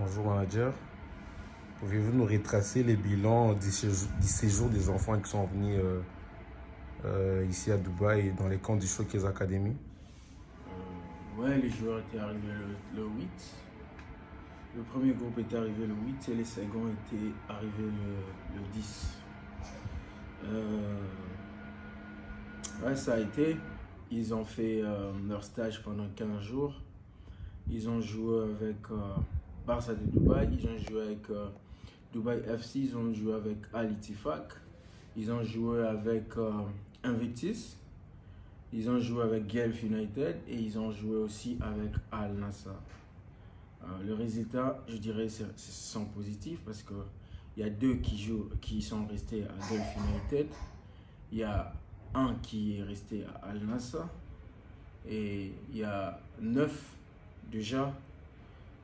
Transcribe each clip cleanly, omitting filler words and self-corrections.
Bonjour manager, pouvez-vous nous retracer les bilans du séjour des enfants qui sont venus ici à Dubaï dans les camps du Showcase Academy? Ouais, les joueurs étaient arrivés le 8. Le premier groupe était arrivé le 8 et les seconds étaient arrivés le 10. Euh, ouais, ça a été. Ils ont fait leur stage pendant 15 jours. Ils ont joué avec Barça de Dubaï, ils ont joué avec Dubaï FC, ils ont joué avec Al Ittifaq, ils ont joué avec Invictus, ils ont joué avec Gulf United et ils ont joué aussi avec Al Nassr. Le résultat, je dirais, sont positifs parce que il y a deux qui sont restés à Gulf United. Il y a un qui est resté à Al Nassr et il y a 9 déjà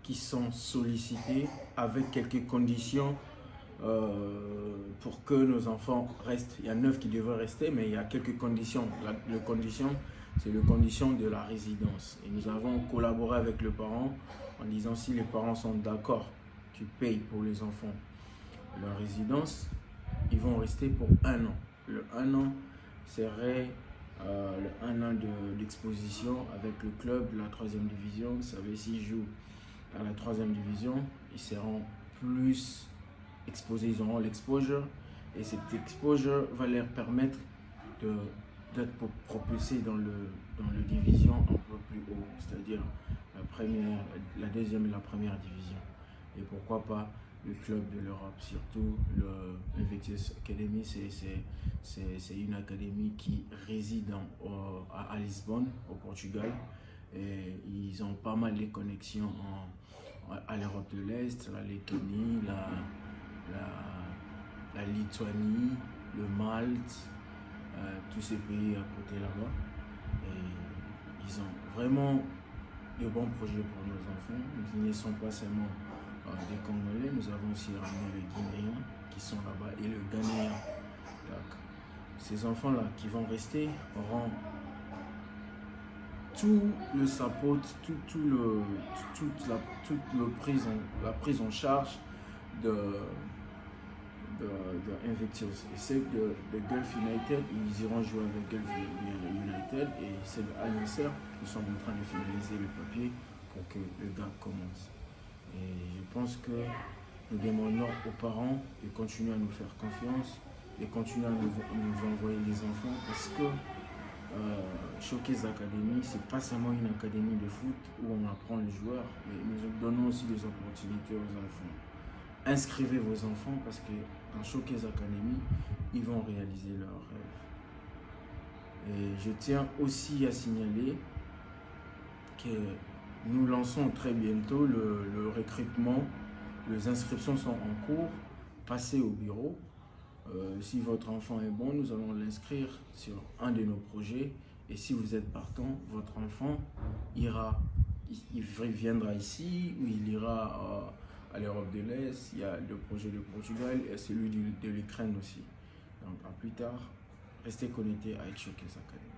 qui sont sollicités avec quelques conditions pour que nos enfants restent. Il y a 9 qui devraient rester, mais il y a quelques conditions. La condition, c'est la condition de la résidence. Et nous avons collaboré avec le parent en disant si les parents sont d'accord, tu payes pour les enfants leur résidence, ils vont rester pour un an. Le un an serait le un an d'exposition avec le club de la 3e division. Vous savez, s'ils jouent à la 3e division, ils seront plus exposés, ils auront l'exposure et cette exposure va leur permettre d'être propulsés dans le division un peu plus haut, c'est-à-dire la 2e et la 1re division. Et pourquoi pas le club de l'Europe, surtout le Invictus Academy, c'est une académie qui réside à Lisbonne, au Portugal. Et ils ont pas mal de connexions à l'Europe de l'Est, la Lettonie, la Lituanie, le Malte, tous ces pays à côté là-bas. Et ils ont vraiment de bons projets pour nos enfants. Nous ne sont pas seulement des Congolais, nous avons aussi ramené les Guinéens qui sont là-bas et le Ghanéen. Donc, ces enfants-là qui vont rester auront tout le support, toute la prise en charge de Invictus. Et ceux de Gulf United, ils iront jouer avec Gulf United et c'est de Al Nassr, nous sommes en train de finaliser le papier pour que le gars commence. Et je pense que nous demandons aux parents de continuer à nous faire confiance, de continuer à nous envoyer les enfants parce que Showcase Academy, c'est pas seulement une académie de foot où on apprend les joueurs, mais nous donnons aussi des opportunités aux enfants. Inscrivez vos enfants parce que dans Showcase Academy, ils vont réaliser leurs rêves. Et je tiens aussi à signaler que nous lançons très bientôt le recrutement. Les inscriptions sont en cours. Passez au bureau. Si votre enfant est bon, nous allons l'inscrire sur un de nos projets. Et si vous êtes partant, votre enfant il viendra ici ou il ira à l'Europe de l'Est. Il y a le projet du Portugal et celui de l'Ukraine aussi. Donc à plus tard, restez connectés avec Showcase Academy.